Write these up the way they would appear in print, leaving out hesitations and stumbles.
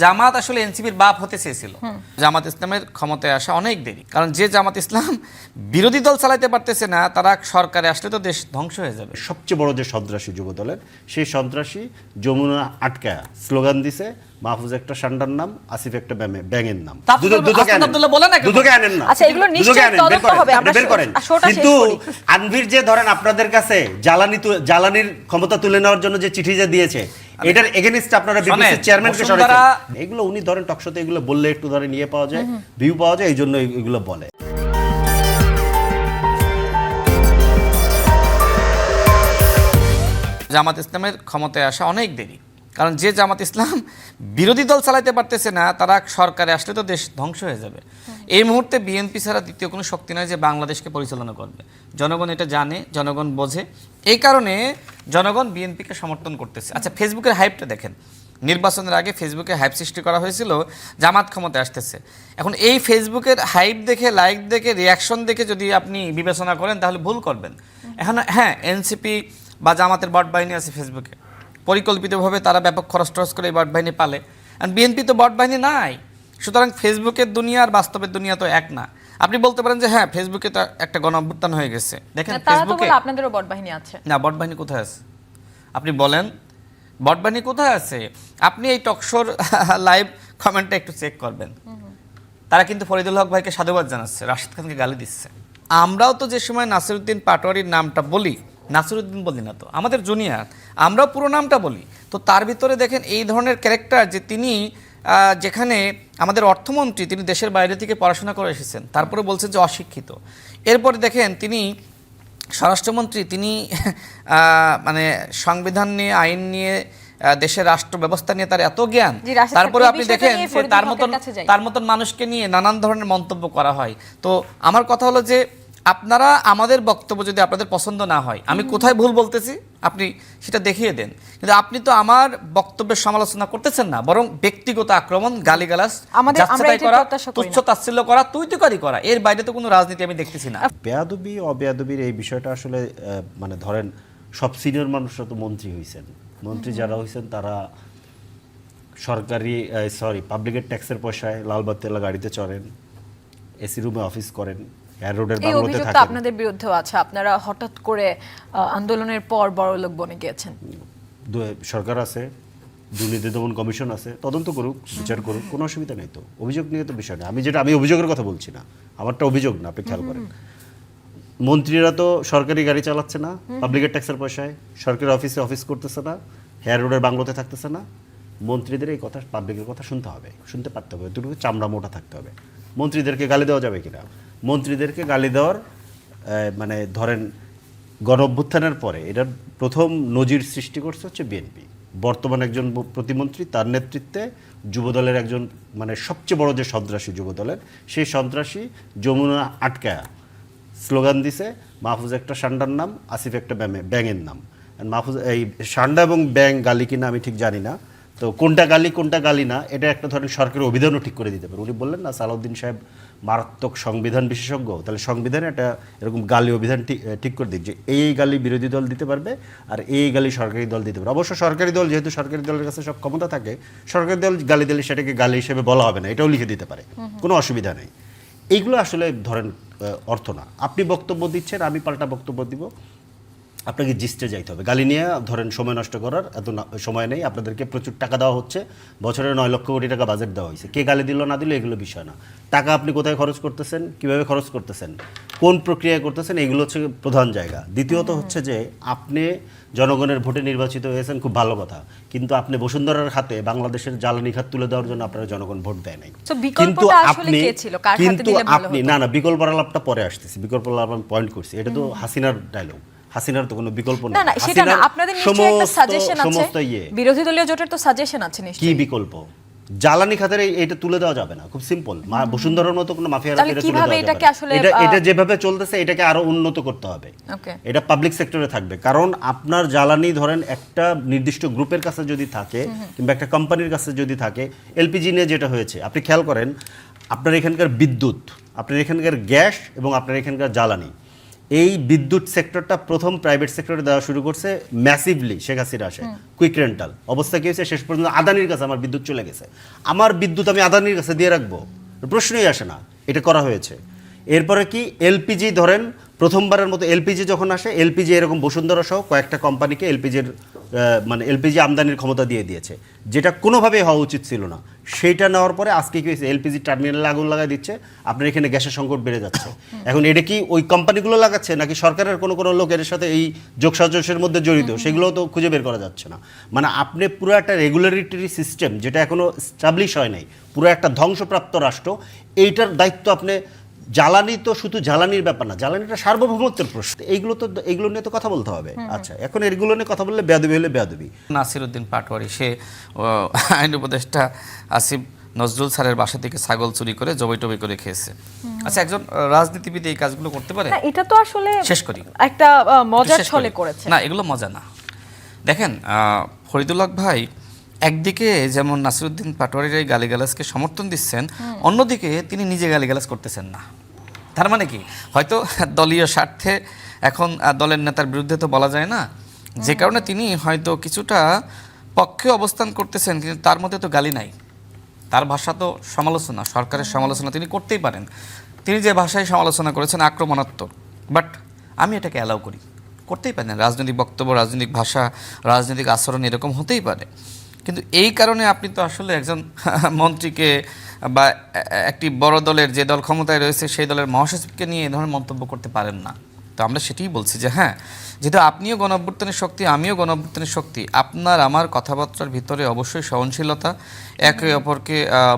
জামাত আসলে এনসিপির বাপ হতে চেয়েছিল। জামাত ইসলামের ক্ষমতায় আসা অনেক দেরি, কারণ যে জামাত ইসলাম বিরোধী দল চালাতে পারতেছে না, তারা সরকারে আসলে তো দেশ ধ্বংস হয়ে যাবে। সবচেয়ে বড় যে সন্ত্রাসী যুব দলের, সেই সন্ত্রাসী যমুনা আটকায়া স্লোগান দিছে, মাহফুজ একটা সান্ডার নাম, আসিফ একটা ব্যাঙের নাম। দুটোকে আনেন না, আচ্ছা এগুলো নিশ্চয়ই তদন্ত হবে, আমরা বের করেন। কিন্তু আনভির যে ধরেন আপনাদের কাছে জ্বালানির ক্ষমতা তুলে নেওয়ার জন্য যে চিঠি যে দিয়েছে, এটার এগেইনস্ট আপনারা বিবিসির চেয়ারম্যানকে সরাইছেন। এগুলো উনি ধরেন টকশোতে এগুলো বললে একটু ধরে নিয়ে পাওয়া যায়, ভিউ পাওয়া যায়, এই জন্য এগুলো বলে। জামাত ইসলামের ক্ষমতায় আসা অনেক দেরি, কারণ যে জামাত ইসলাম বিরোধী দল চালাতে পারতেছে না, তারা সরকারে আসলে তো দেশ ধ্বংস হয়ে যাবে। এই মুহূর্তে বিএনপি ছাড়া দ্বিতীয় কোনো শক্তি নয় যে বাংলাদেশকে পরিচালনা করবে। জনগণ এটা জানে, জনগণ বোঝে, এই কারণে জনগণ বিএনপিকে সমর্থন করতেছে। আচ্ছা, ফেসবুকের হাইপটা দেখেন। নির্বাচনের আগে ফেসবুকে হাইপ সৃষ্টি করা হয়েছিল জামাত ক্ষমতায় আসতেছে। এখন এই ফেসবুকের হাইপ দেখে, লাইক দেখে, রিয়াকশন দেখে যদি আপনি বিবেচনা করেন, তাহলে ভুল করবেন। এখন হ্যাঁ, এনসিপি বা জামাতের বট বাহিনী আছে ফেসবুকে, পরিকল্পিতভাবে তারা ব্যাপক খরচ টরচ করে এই বট বাহিনী পালে। আর বিএনপি তো বট বাহিনী নাই, সুতরাং ফেসবুকের দুনিয়া আর বাস্তবের দুনিয়া তো এক না। আপনি বলতে পারেন যে হ্যাঁ, ফেসবুকে তো একটা গণ অভ্যুত্থান হয়ে গেছে, দেখেন ফেসবুকে আপনাদেরও বট বাহিনী আছে না। বট বাহিনী কোথায় আছে আপনি বলেন? বট বাহিনী কোথায় আছে? আপনি এই টকশোর লাইভ কমেন্টটা একটু চেক করবেন। তারা কিন্তু ফরিদুল হক ভাইকে সাধুবাদ জানাচ্ছে, রাশিদ খানকে গালি দিচ্ছে। আমরাও তো যে সময় নাসিরউদ্দিন পাটোয়ারির নামটা বলি, নাসিরউদ্দিন বলি না তো, আমাদের জুনিয়র, আমরাও পুরো নামটা বলি। তো তার ভিতরে দেখেন এই ধরনের ক্যারেক্টার, যে তিনি যেখানে আমাদের অর্থমন্ত্রী, তিনি দেশের বাইরে থেকে পড়াশোনা করে এসেছেন, তারপরে বলছেন যে অশিক্ষিত। এরপরে দেখেন তিনি স্বরাষ্ট্রমন্ত্রী, তিনি মানে সংবিধান নিয়ে, আইন নিয়ে, দেশের রাষ্ট্র ব্যবস্থা নিয়ে তার এত জ্ঞান, তারপরে আপনি দেখেন তার মতন মানুষকে নিয়ে নানান ধরনের মন্তব্য করা হয়। তো আমার কথা হলো যে আপনারা আমাদের বক্তব্য যদি আপনাদের পছন্দ না হয়, আমি কোথায় ভুল বলতেছি আপনি সেটা দেখিয়ে দেন, কিন্তু আপনি তো আমার বক্তব্যের সমালোচনা করতেছেন না, বরং ব্যক্তিগত আক্রমণ, গালিগালাজ, তুচ্ছ তাচ্ছিল্য করা, তুই-তুকারি করা, এর বাইরে তো কোনো রাজনীতি আমি দেখতেছি না। বেয়াদবি অবেয়াদবির এই বিষয়টা আসলে মানে ধরেন সব সিনিয়র মানুষরা তো মন্ত্রী হয়েছেন, মন্ত্রী যারা হয়েছেন তারা পাবলিকের ট্যাক্সের পয়সায় লালবাতিওয়ালা গাড়িতে চড়েন, এসি রুমে অফিস করেন, এই অভিযোগ তো আপনাদের বিরুদ্ধেও আছে, আপনারা হঠাৎ করে আন্দোলনের পর বড়লোক বনে গিয়েছেন। সরকার আছে, দুর্নীতি দমন কমিশন আছে, তদন্ত করুক, বিচার করুক, কোনো অসুবিধা নেই তো। অভিযোগ নিয়ে তো বিষয় না, আমি অভিযোগের কথা বলছি না, আমারটা অভিযোগ না, আপনি খেয়াল করেন। মন্ত্রীরা তো সরকারি গাড়ি চালাচ্ছে না পাবলিকের ট্যাক্সের পয়সায়, সরকারি অফিস করতেছে না, হেয়ার রোডের বাংলোতে থাকতেছে না। মন্ত্রীদের এই কথা, পাবলিকের কথা শুনতে পারতে হবে, দুটো চামড়া মোটা থাকতে হবে। মন্ত্রীদেরকে গালি দেওয়া যাবে কিনা? মন্ত্রীদেরকে গালি দেওয়ার মানে ধরেন গণ অভ্যুত্থানের পরে এটার প্রথম নজির সৃষ্টি করছে হচ্ছে বিএনপি। বর্তমান একজন প্রতিমন্ত্রী, তার নেতৃত্বে যুবদলের একজন মানে সবচেয়ে বড় যে সন্ত্রাসী যুবদলের, সেই সন্ত্রাসী যমুনা আটকায়া স্লোগান দিছে, মাহফুজ একটা সান্ডার নাম, আসিফ একটা ব্যাঙের নাম। মাহফুজ এই সান্ডা এবং ব্যাং গালি কিনা আমি ঠিক জানি না, তো কোনটা গালি না, এটা একটা ধরেন সরকারের অভিধানও ঠিক করে দিতে পারে। উনি বললেন না সালাউদ্দিন সাহেব মারাত্মক সংবিধান বিশেষজ্ঞ, তাহলে সংবিধানে একটা এরকম গালি অভিধান ঠিক করে দিক যে এই গালি বিরোধী দল দিতে পারবে আর এই গালি সরকারি দল দিতে পারবে। অবশ্য সরকারি দল, যেহেতু সরকারি দলের কাছে সব ক্ষমতা থাকে, সরকারি দল গালি দিলে সেটাকে গালি হিসেবে বলা হবে না, এটাও লিখে দিতে পারে, কোনো অসুবিধা নেই। এইগুলো আসলে ধরেন অর্থ না। আপনি বক্তব্য দিচ্ছেন, আমি পাল্টা বক্তব্য দিব, আপনাকে জিস্টে যাইতে হবে। গালি নিয়ে ধরেন সময় নষ্ট করার এত সময় নেই। আপনাদেরকে প্রচুর টাকা দেওয়া হচ্ছে, বছরে 9 লক্ষ কোটি টাকা বাজেট দেওয়া হয়েছে। কে গালি দিল না দিল এগুলো বিষয় না, টাকা আপনি কোথায় খরচ করতেছেন, কিভাবে খরচ করতেছেন, কোন প্রক্রিয়ায় করতেছেন, এগুলো হচ্ছে প্রধান জায়গা। দ্বিতীয়ত হচ্ছে যে আপনি জনগণের ভোটে নির্বাচিত হয়েছেন, খুব ভালো কথা, কিন্তু আপনি বসুন্ধরার হাতে বাংলাদেশের জ্বালানি খাত তুলে দেওয়ার জন্য আপনারা জনগণ ভোট দেয় নাই। কিন্তু আপনি না বিকল্প আলাপটা পরে আসতেছি, বিকল্প আলাপ আমি পয়েন্ট করছি, এটা তো হাসিনার ডায়লগ, হাসিনার তো কোনো বিকল্প নেই। না সেটা না, আপনাদের নিশ্চয়ই একটা সাজেশন আছে, বিরোধী দলীয় জোটের তো সাজেশন আছে নিশ্চয়ই। কি বিকল্প? জ্বালানি খাতের এটা তুলে দেওয়া যাবে না, খুব সিম্পল। বসুন্ধরার মতো কোনো মাফিয়া রাখে এটা যেভাবে চলতেছে এটাকে আরো উন্নত করতে হবে, এটা পাবলিক সেক্টরে থাকবে। কারণ আপনার জ্বালানি ধরেন একটা নির্দিষ্ট গ্রুপের কাছে যদি থাকে কিংবা একটা কোম্পানির কাছে যদি থাকে, এলপিজি নিয়ে যেটা হয়েছে আপনি খেয়াল করেন, আপনার এখানকার বিদ্যুৎ, আপনার এখানকার গ্যাস এবং আপনার এখানকার জ্বালানি, এই বিদ্যুৎ সেক্টরটা প্রথম প্রাইভেট সেক্টরে দেওয়া শুরু করছে ম্যাসিভলি শেখ হাসিনা আসে, কুইক রেন্টাল অবস্থা কি হয়েছে, শেষ পর্যন্ত আদানির কাছে আমার বিদ্যুৎ চলে গেছে, আমার বিদ্যুৎ আমি আদানির কাছে দিয়ে রাখবো, প্রশ্নই আসে না, এটা করা হয়েছে। এরপরে কি এলপিজি ধরেন, প্রথমবারের মতো এলপিজি যখন আসে, এলপিজি এরকম বসুন্ধরা সহ কয়েকটা কোম্পানিকে এলপিজির মানে এলপিজি আমদানির ক্ষমতা দিয়ে দিয়েছে, যেটা কোনোভাবেই হওয়া উচিত ছিল না। সেইটা নেওয়ার পরে আজকে কি হয়েছে, এলপিজি টার্মিনালে আগুন লাগাই দিচ্ছে, আপনার এখানে গ্যাসের সংকট বেড়ে যাচ্ছে। এখন এটা কি ওই কোম্পানিগুলো লাগাচ্ছে নাকি সরকারের কোনো কোনো লোক এর সাথে এই যোগসাজশের মধ্যে জড়িত, সেগুলোও তো খুঁজে বের করা যাচ্ছে না। মানে আপনি পুরো একটা রেগুলেটরি সিস্টেম যেটা এখনো স্টাবলিশ হয় নাই, পুরো একটা ধ্বংসপ্রাপ্ত রাষ্ট্র, এইটার দায়িত্ব আপনি, জ্বালানি তো শুধু জ্বালানির ব্যাপার না, জ্বালানিটা সার্বভৌমত্বের প্রশ্ন, এইগুলো নিয়ে তো কথা বলতে হবে। আচ্ছা, এখন এগুলো নিয়ে কথা বললে বেয়াদবি হলে বেয়াদবি। নাসিরউদ্দিন পাটোয়ারি সে আইন উপদেষ্টা আসিফ নজরুল স্যারের বাসা থেকে ছাগল চুরি করে জবাই টবাই করে খেয়েছে। আচ্ছা, একজন রাজনীতিবিদ এই কাজগুলো করতে পারে? না, এটা তো আসলে শেষ করি, একটা মজার শেষ করি। ছলে করেছে। না, এগুলো মজা না। দেখেন, ফরিদুল হক ভাই একদিকে যেমন নাসিরউদ্দিন পাটোয়ারির এই গালিগালাজকে সমর্থন দিচ্ছেন, অন্যদিকে তিনি নিজে গালিগালাজ করতেছেন না। তার মানে কি, হয়তো দলীয় স্বার্থে এখন দলের নেতার বিরুদ্ধে তো বলা যায় না, যে কারণে তিনি হয়তো কিছুটা পক্ষে অবস্থান করতেছেন, কিন্তু তার মধ্যে তো গালি নাই। তার ভাষা তো সমালোচনা, সরকারের সমালোচনা তিনি করতেই পারেন। তিনি যে ভাষায় সমালোচনা করেছেন আক্রমণাত্মক, বাট আমি এটাকে অ্যালাউ করি, করতেই পারেন। রাজনৈতিক বক্তব্য, রাজনৈতিক ভাষা, রাজনৈতিক আচরণ এরকম হতেই পারে। কিন্তু এই কারণে আপনি তো আসলে একজন মন্ত্রীকে বা একটি বড় দলের, যে দল ক্ষমতায় রয়েছে সেই দলের মহাসচিবকে নিয়ে এ ধরনের মন্তব্য করতে পারেন না। তো আমরা সেটাই বলছি যে হ্যাঁ, যেহেতু আপনিও গণঅভ্যুত্থানের শক্তি, আমিও গণঅভ্যুত্থানের শক্তি, আপনার আমার কথাবার্তার ভিতরে অবশ্যই সহনশীলতা, একে অপরকে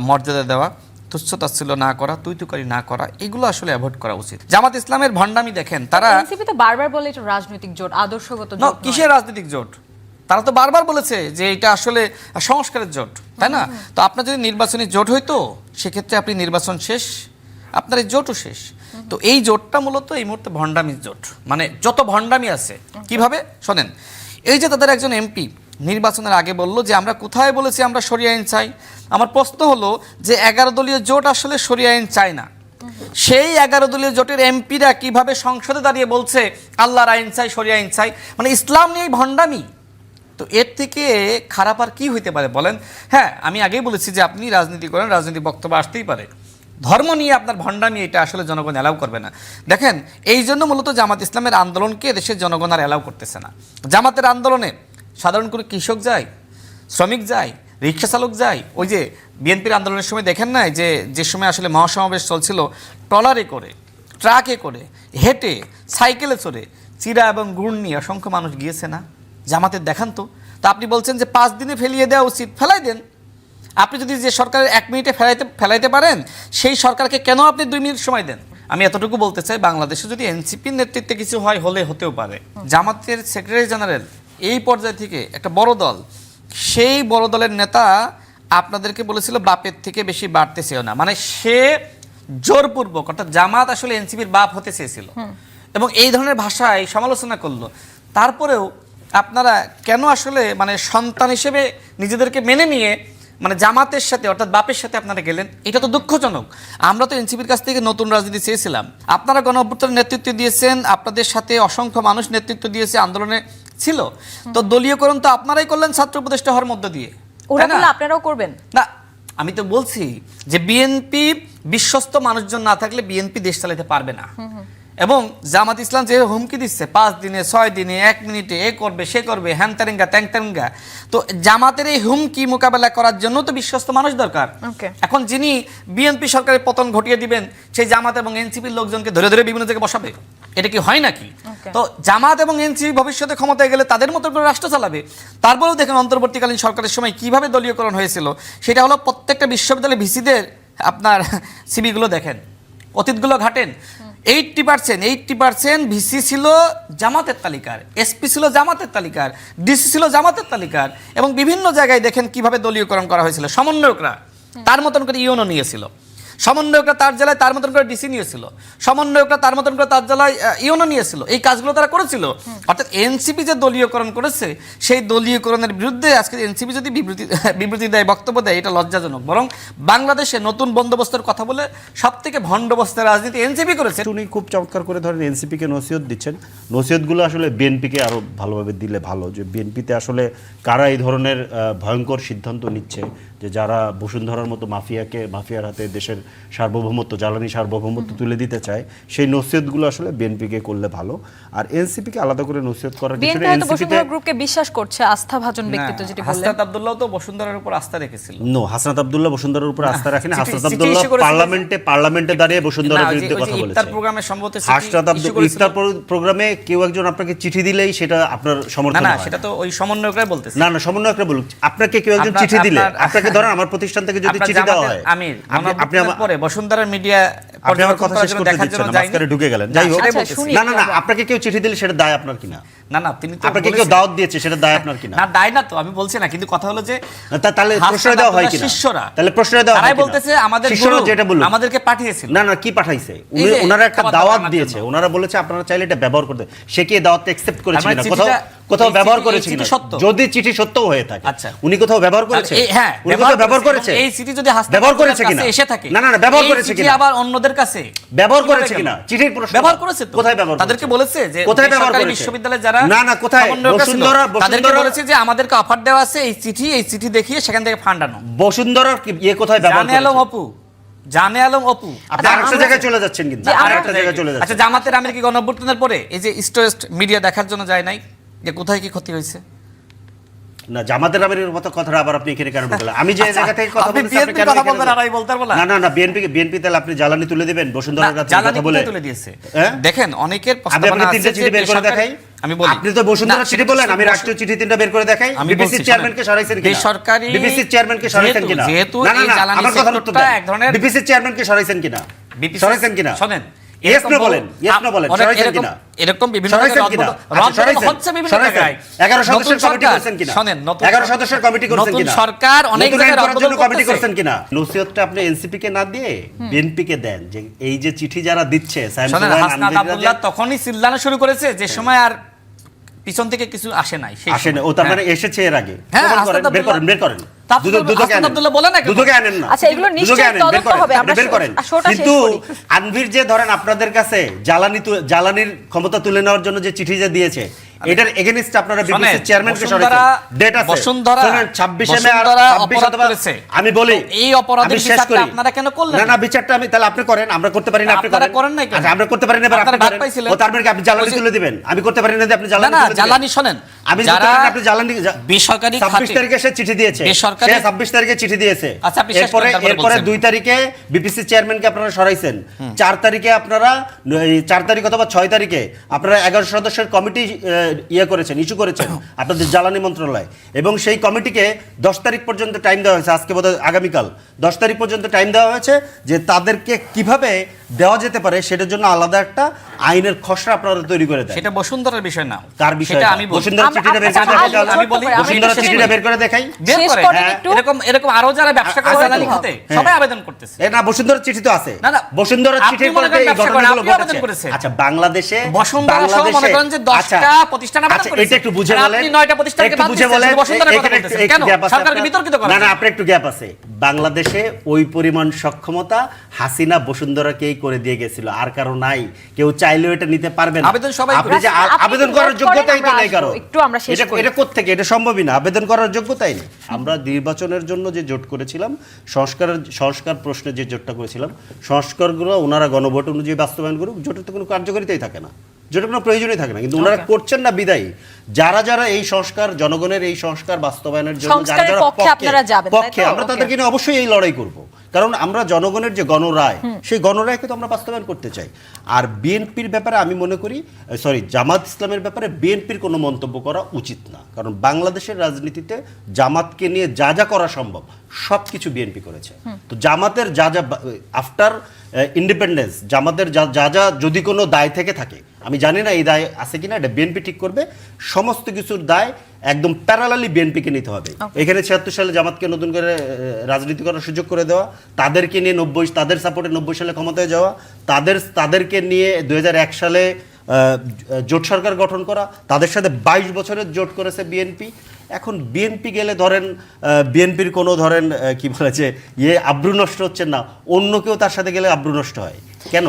মর্যাদা দেওয়া, তুচ্ছতাচ্ছিল্য না করা, তুই-তুকারি না করা, এগুলো আসলে অ্যাভয়েড করা উচিত। জামাত ইসলামের ভণ্ডামি দেখেন, তারা এনসিপি তো বারবার বলে এটা রাজনৈতিক জোট, আদর্শগত জোট নয়। কিসের রাজনৈতিক জোট? তারা তো বারবার বলেছে যে এটা আসলে সংস্কারের জোট, তাই না? তো আপনার যদি নির্বাচনী জোট হইতো, সেক্ষেত্রে আপনি নির্বাচন শেষ, আপনার এই জোটও শেষ। তো এই জোটটা মূলত এই মুহূর্তে ভণ্ডামির জোট, মানে যত ভণ্ডামি আছে। কিভাবে শোনেন, এই যে তাদের একজন এমপি নির্বাচনের আগে বলল যে আমরা কোথায় বলেছি আমরা শরিয়া আইন চাই। আমার প্রশ্ন হলো যে 11 দলীয় জোট আসলে শরিয়া আইন চায় না, সেই 11 দলীয় জোটের এমপিরা কিভাবে সংসদে দাঁড়িয়ে বলছে আল্লাহর আইন চাই, শরিয়া আইন চাই, মানে ইসলাম নিয়ে ভণ্ডামি। তো এর থেকে খারাপ আর কি হইতে পারে বলেন? হ্যাঁ, আমি আগেই বলেছি যে আপনি রাজনীতি করেন, রাজনীতি বক্তব্য আসতেই পারে, ধর্ম নিয়ে আপনার ভণ্ডামি এটা আসলে জনগণ অ্যালাউ করবে না। দেখেন, এই জন্য মূলত জামাত ইসলামের আন্দোলনকে দেশের জনগণ আর অ্যালাউ করতেছে না। জামাতের আন্দোলনে সাধারণ করে কৃষক যায়, শ্রমিক যায়, রিক্সা চালক যায়। ওই যে বিএনপির আন্দোলনের সময় দেখেন না, যে সময় আসলে মহাসমাবেশ চলছিল, ট্রলারে করে, ট্রাকে করে, হেঁটে, সাইকেলে চড়ে, চিরা এবং গুড় নিয়ে অসংখ্য মানুষ গিয়েছে না? জামাতের দেখান তো। তা আপনি বলছেন যে 5 দিনে ফেলিয়ে দেওয়া উচিত, ফেলাই দেন। আপনি যদি যে সরকারের 1 মিনিটে ফেলাইতে পারেন, সেই সরকারকে কেন আপনি 2 মিনিট সময় দেন? আমি এতটুকু বলতে চাই, বাংলাদেশে যদি এনসিপির নেতৃত্বে কিছু হয়, হতেও পারে। জামাতের সেক্রেটারি জেনারেল এই পর্যায় থেকে একটা বড় দল, সেই বড় দলের নেতা আপনাদেরকে বলেছিল বাপের থেকে বেশি বাড়তে চেয়েও না, মানে সে জোরপূর্বক, অর্থাৎ জামাত আসলে এনসিপির বাপ হতে চেয়েছিল এবং এই ধরনের ভাষায় সমালোচনা করলো। তারপরেও আপনারা কেন আসলে মানে সন্তান হিসেবে নিজেদেরকে মেনে নিয়ে মানে জামাতের সাথে, অর্থাৎ বাপের সাথে আপনারা গেলেন? এটা তো দুঃখজনক। আমরা তো এনসিপির কাছ থেকে নতুন রাজনীতি চেয়েছিলাম, আপনারা গণঅভ্যুত্থানের নেতৃত্ব দিয়েছেন, আপনাদের সাথে অসংখ্য মানুষ নেতৃত্ব দিয়েছে, আন্দোলনে ছিল। তো দলীয়করণ তো আপনারাই করলেন ছাত্র উপদেষ্টা হওয়ার মধ্য দিয়ে, ওটা করলে আপনারাও করবেন না? আমি তো বলছি যে বিএনপি বিশ্বস্ত মানুষজন না থাকলে বিএনপি দেশ চালাতে পারবে না। এবং জামাত ইসলাম যে হুমকি দিচ্ছে 5 দিনে, 6 দিনে, 1 মিনিটে, এ করবে, সে করবে, হ্যান তারেঙ্গা, ত্যাং তারেঙ্গা, তো জামাতের এই হুমকি মোকাবেলা করার জন্য তো বিশ্বস্ত মানুষ দরকার। এখন যিনি বিএনপি সরকারের পতন ঘটিয়ে দিবেন, সেই জামাত এবং এনসিপির লোকজনকে ধরে ধরে বিভিন্ন জায়গায় বসাবে, এটা কি হয় নাকি? তো জামাত এবং এনসিপি ভবিষ্যতে ক্ষমতায় গেলে তাদের মতো করে রাষ্ট্র চালাবে। তারপরেও দেখেন অন্তর্বর্তীকালীন সরকারের সময় কিভাবে দলীয়করণ হয়েছিল, সেটা হলো প্রত্যেকটা বিশ্ববিদ্যালয়ের ভিসিদের আপনার সিবিগুলো দেখেন, অতীতগুলো ঘাটেন। 80% ভিসি ছিল জামাতের তালিকার, এসপি ছিল জামাতের তালিকার, ডিসি ছিল জামাতের তালিকার, এবং বিভিন্ন জায়গায় দেখেন কিভাবে দলীয়করণ করা হয়েছিল। সমন্বয়করা তার মতন করে ইউনো নিয়েছিল। সমন্বয়করা তার জেলায় তার মতন করে ডিসি নিয়েছিল, সমন্বয়করা তার মতন করে তার জেলায় ইউনো নিয়েছিল, এই কাজগুলো তারা করেছিল। অর্থাৎ এনসিপি যে দলীয়করণ করেছে, সেই দলীয়করণের বিরুদ্ধে আজকে এনসিপি যদি বিবৃতি দেয়, বক্তব্য দেয়, এটা লজ্জাজনক। বরং বাংলাদেশে নতুন বন্দোবস্তের কথা বলে সব থেকে ভণ্ডবস্তের রাজনীতি এনসিপি করেছে। উনি খুব চমৎকার করে ধরেন এনসিপিকে নসিহত দিচ্ছেন, নসিহতগুলো আসলে বিএনপিকে আরো ভালোভাবে দিলে ভালো, যে বিএনপিতে আসলে কারা এই ধরনের ভয়ঙ্কর সিদ্ধান্ত নিচ্ছে, যে যারা বসুন্ধরার মতো মাফিয়ার হাতে দেশের সার্বভৌমত্ব, জ্বালানি সার্বভৌমত্ব তুলে দিতে চায়, সেই নসিহতগুলো আসলে বিএনপিকে করলে ভালো। আর এনসিপিকে আলাদা করে নসিহত করার কিছু বিএনপি হয়তো বসুন্ধরা গ্রুপকে বিশ্বাস করছে, আস্থাভাজন ব্যক্তিত্ব যেটা বললেন। হাসনাত আব্দুল্লাহ তো বসুন্ধরার উপর আস্থা রেখেছিল। নো, হাসনাত আব্দুল্লাহ বসুন্ধরার উপর আস্থা রাখেন। চিঠি হাসনাত issue আব্দুল্লাহ করেছিল পার্লামেন্টে দাঁড়িয়ে বসুন্ধরার না, ওই যে- বিরুদ্ধে ওই যে কথা বলেছে। ইফতার প্রোগ্রামে সম্ভবত হাসনাত আব্দুল্লাহ ইফতার প্রোগ্রামে কেউ একজন আপনাকে চিঠি দিলেই সেটা আপনার না সমর্থন না, হয়। সেটা তো ওই সমন্বয়করাই বলতেছে। না না, সমন্বয়করা বলুক, আপনাকে কেউ একজন চিঠি দিলে, আপনাকে ধরেন আমার প্রতিষ্ঠান থেকে যদি চিঠি দেওয়া হয়, আমির আপনি আমার পরে বসুন্ধরার মিডিয়া আপনি আমার কথা শেষ করতে দিচ্ছেন না, মাঝখানে ঢুকে গেলেন। যাই হোক, আচ্ছা, শুনি না না না, একটু। আপনাকে কেউ চিঠি দিলে সেটা দায় আপনার কিনা? না না, তিনি তো আপনাকে কেউ বলেছেন- দাওয়াত দিয়েছে, সেটা দায় আপনার কিনা? না, দায় না তো, আমি বলছি না, কিন্তু কথা হলো যে তাহলে হাসনাত প্রশ্রয় দেওয়া হয় আব্দুল্লাহ কিনা? শিষ্যরা, তাহলে প্রশ্রয় দেওয়া হয় তারাই কিনা? বলতেছে আমাদের শিষ্যরা গুরু যেটা বলুন, আমাদেরকে পাঠিয়েছিল। না না, কি পাঠাইছে? এই যে ওনারা একটা খাবার দাওয়াত দাবার দিয়েছে, জন্য। ওনারা বলেছে আপনারা চাইলে এটা ব্যবহার করতে। সে কি এই দাওয়াতটা অ্যাকসেপ্ট করেছে আমার কিনা? চিঠিটা- কোথাও এই ব্যবহার চিঠি- করেছে এই কিনা? চিঠি সত্য। যদি চিঠি সত্য হয়ে থাকে, আচ্ছা। উনি কোথাও ব্যবহার করেছে? হ্যাঁ, উনি কোথাও ব্যবহার করেছে? এই চিঠি যদি হাসনাত ব্যবহার করেছে আব্দুল্লাহর কিনা? কাছে এসে থাকে, না না না, ব্যবহার এই করেছে চিঠি কিনা? আবার অন্যদের কাছে ব্যবহার কিভাবে করেছে গেল? কিনা? চিঠির প্রশ্ন ব্যবহার করেছে তো। কোথায় ব্যবহার তাদেরকে করেছে? বলেছে যে কোথায় ব্যবহার বেসরকারি করেছে? বিশ্ববিদ্যালয়ে যারা না না, কোথায়? সমন্বয়করা ছিল, তাদেরকে বসুন্ধরা বলেছে যে আমাদেরকে অফার দেওয়া আছে এই চিঠি দেখিয়ে সেখান থেকে ফান্ড আনো। বসুন্ধরার কোথায় ব্যবহার জানে আলম করেছে? অপু, জানে আলম অপু। আপনি আরেকটা জায়গায় চলে যাচ্ছেন, কিন্তু আরেকটা জায়গায় চলে আচ্ছা, যাচ্ছেন। জামাতের আমির কি গণঅভ্যুত্থানের পরে এই যে ইস্ট ওয়েস্ট মিডিয়া দেখার জন্য যায় নাই যে কোথায় কি ক্ষতি হয়েছে? না, জামাতের আমিরের মতো কথাটা আবার আপনি এখানে কেন ঢুকলেন? আমি যে জায়গা থেকে কথা আপনি বলছি, আপনি BNP কেন কথা এখানে বলবেন আর আমি বলতে পারবো না? না না, বিএনপি তাহলে আপনি জ্বালানি তুলে দিবেন বসুন্ধরার কাছে জ্বালানি কথা বলে? তুলে দিয়েছে। হ্যাঁ? দেখেন অনেকের আমি প্রস্তাবনা আপনাকে আছে তিনটা যে চিঠি বের করে বেসরকারি- দেখাই। আমি বলি আপনি তো বসুন্ধরা না, চিঠি সেটা বলেন, আমি বসু- রাষ্ট্রীয় চিঠি তিনটা বের করে দেখাই। আমি বিবিসির বলছি, চেয়ারম্যানকে শোনেন, সরাইছেন কিনা? বেসরকারি- বিবিসির চেয়ারম্যানকে সরাইছেন কিনা? যেহেতু না না এই না, জ্বালানি আমার কথার উত্তর সেক্টরটা দেন। এক ধরনের- বিবিসির চেয়ারম্যানকে সরাইছেন কিনা? BPC সরাইছেন কিনা? শোনেন, Yes no বলেন, yes no বলেন, সরাইছেন কিনা? এরকম বিভিন্ন সরাইছেন জায়গায় কিনা? রদ বদল সরাইছেন। হচ্ছে বিভিন্ন সরাইছেন। জায়গায়। 11 নতুন সদস্যের কমিটি সরকার- করেছেন কিনা? শোনেন, নতুন 11 সদস্যের কমিটি করেছেন নতুন কিনা? সরকার অনেক নতুন জায়গায় আইন রদ করার বদল জন্য কমিটি করতেছে। করেছেন কিনা? নসিহতটা আপনি এনসিপি কে না দিয়ে বিএনপি কে দেন, যে এই যে চিঠি যারা দিচ্ছে, সায়েম শোনেন, সুলাইমান, হাসনাত আনভিররা আব্দুল্লাহ যে- তখনই চিল্লানো শুরু করেছে যে সময় আর পিছন থেকে কিছু আসে নাই, সেই আসেন, সময়। ও তার হ্যাঁ। মানে এসেছে এর আগে। হ্যাঁ, প্রমাণ হাসনাত করেন, বের করেন, বের করেন। তা আপনি তো দুদকে হাসনাত আনেন। আব্দুল্লাহ বলে না কেন? দুদকে আনেন না। আচ্ছা, এগুলো দুদকে নিশ্চয়ই আনেন, বের তদন্ত করেন, হবে, আমরা বের করেন। শোটা শেষ কিন্তু করি। আনভির যে ধরেন আপনাদের কাছে জ্বালানির ক্ষমতা তুলে নেওয়ার জন্য যে চিঠি যে দিয়েছে, এটার এগেইনস্ট আপনারা বিবিসি চেয়ারম্যানকে সরাইছেন। ডেট আছে। বসুন্ধরা 26 মে আর বসুন্ধরা 26 অপরাধ অথবা করেছে। আমি বলি, তো এই অপরাধের আমি শেষ বিচারটা করি। আপনারা কেন করলেন না না? না, বিচারটা আমি তাহলে আপনি করেন, আমরা করতে পারি না, আপনি আপনারা করেন। করেন নাই কেন? আচ্ছা, আমরা করতে পারি না, এবার আপনি আপনারা ডাক করেন। পাইছিলেন। ও তার মানে কি আপনি জ্বালানি ওই যে- তুলে দিবেন? আমি করতে পারি না যে আপনি না জ্বালানি না, তুলে দিবেন? জ্বালানি শোনেন, আমি যদি যারা করেন, আপনি জ্বালানি বেসরকারি 26 খাতে- তারিখে সে চিঠি দিয়েছে, বেসরকারি- সে 26 তারিখে চিঠি দিয়েছে। আচ্ছা, আপনি শেষ এরপরে করেন, তারপরে এরপরে বলছেন। 2 তারিখে বিপিসি চেয়ারম্যানকে আপনারা সরাইছেন। 4 তারিখে আপনারা 4 তারিখ অথবা 6 তারিখে আপনারা 11 সদস্যের কমিটি ইস্যু করেছেন আপনাদের জ্বালানি মন্ত্রণালয়, এবং সেই কমিটিকে 10 তারিখ পর্যন্ত টাইম দেওয়া হয়েছে, আজকে বোধহয় আগামীকাল 10 তারিখ পর্যন্ত টাইম দেওয়া হয়েছে, যে তাদেরকে কিভাবে দেওয়া যেতে পারে সেটার জন্য আলাদা একটা আইনের খসড়া আপনারা তৈরি করে দেন। সেটা বসুন্ধরার বিষয় না, কার বিষয়? সেটা আমি বলছি। বসুন্ধরা চিঠিটা বের করে আচ্ছা, দেখাই তাহলে। আমি বলি, বসুন্ধরা আমি চিঠিটা বের করে দেখাই। বের শেষ করেন। করেন হ্যাঁ, একটু। এরকম আরো যারা ব্যবসা করে আছে তো। জ্বালানি খাতে, হ্যাঁ। সবাই আবেদন করতেছে। না, বসুন্ধরা চিঠি তো আছে। না, না, বসুন্ধরা আপনি চিঠির মনে পরে করেন এই ব্যবসা করেন, ঘটনাগুলো আপনি আবেদন ঘটেছে। করেছেন। আচ্ছা, বাংলাদেশে বসুন্ধরা সহ মনে করেন যে 10টা প্রতিষ্ঠান আবেদন আচ্ছা, করেছে। এটা একটু বুঝে আর বলেন। আপনি 9টা প্রতিষ্ঠানকে একটু বাদ বুঝে দিচ্ছেন, বলেন। শুধু বসুন্ধরার কথা এখানে বলতেছেন। একটু কেন? গ্যাপ আছে সরকারকে আপনার। বিতর্কিত করার না না, জন্য। আপনার একটু গ্যাপ আছে। বাংলাদেশে ওই পরিমাণ সক্ষমতা হাসিনা বসুন্ধরাকেই করে দিয়ে গেছিল, আর কারো নাই। কেউ চাইলেও এটা নিতে পারবে না। আবেদন সবাই আপনি যে করে। আপনি আবেদন একটু করার wait যোগ্যতাই তো করেন, নেই কারো। আমরা আসবো। একটু আমরা শেষ করি। এটা কোত্থেকে? এটা সম্ভবই না, আবেদন করার যোগ্যতাই নেই। আমরা নির্বাচনের জন্য যে জোট করেছিলাম, সংস্কার প্রশ্নে যে জোটটা করেছিলাম, সংস্কারগুলো ওনারা গণভোট অনুযায়ী বাস্তবায়ন করুক, জোটের তো কোনো কার্যকারিতাই থাকে না, জোটের কোনো প্রয়োজনই থাকে না। কিন্তু ওনারা করছেন না বিদায়ী। যারা এই সংস্কার, জনগণের এই সংস্কার বাস্তবায়নের জন্য সংস্কারের পক্ষে আপনারা যাবেন, তাই তো? আমরা Okay. তাদেরকে নিয়ে অবশ্যই এই লড়াই করব, কারণ আমরা জনগণের যে গণরায়, সেই গণরায়কে তো আমরা বাস্তবায়ন করতে চাই। আর বিএনপির ব্যাপারে আমি মনে করি, জামাত ইসলামের ব্যাপারে বিএনপির কোনো মন্তব্য করা উচিত না, কারণ বাংলাদেশের রাজনীতিতে জামাতকে নিয়ে যা যা করা সম্ভব সব কিছু বিএনপি করেছে। তো জামাতের যা আফটার ইন্ডিপেন্ডেন্স, জামাতের যা যদি কোনো দায় থেকে থাকে, আমি জানি না এই দায় আছে কিনা, এটা বিএনপি ঠিক করবে। সমস্ত কিছুর দায় একদম প্যারালালি বিএনপিকে নিতে হবে। এখানে 76 সালে জামাতকে নতুন করে রাজনীতি করার সুযোগ করে দেওয়া, তাদেরকে নিয়ে তাদের সাপোর্টে 90 সালে ক্ষমতায় যাওয়া, তাদেরকে নিয়ে 2001 সালে জোট সরকার গঠন করা, তাদের সাথে 22 বছরের জোট করেছে বিএনপি। এখন বিএনপি গেলে ধরেন বিএনপির কোনো ধরেন কি বলে যে আব্রু নষ্ট হচ্ছে না, অন্য কেউ তার সাথে গেলে আব্রু নষ্ট হয় কেন?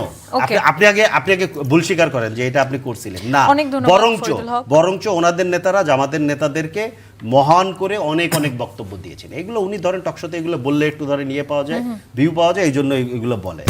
আপনি আগে ভুল স্বীকার করেন যে এটা আপনি করছিলেন না, বরঞ্চ ওনাদের নেতারা জামাতের নেতাদেরকে মহান করে অনেক বক্তব্য দিয়েছেন। এগুলো উনি ধরেন টকশোতে এগুলো বললে একটু ধরে নিয়ে পাওয়া যায়, ভিউ পাওয়া যায়, এই জন্য এগুলো বলে।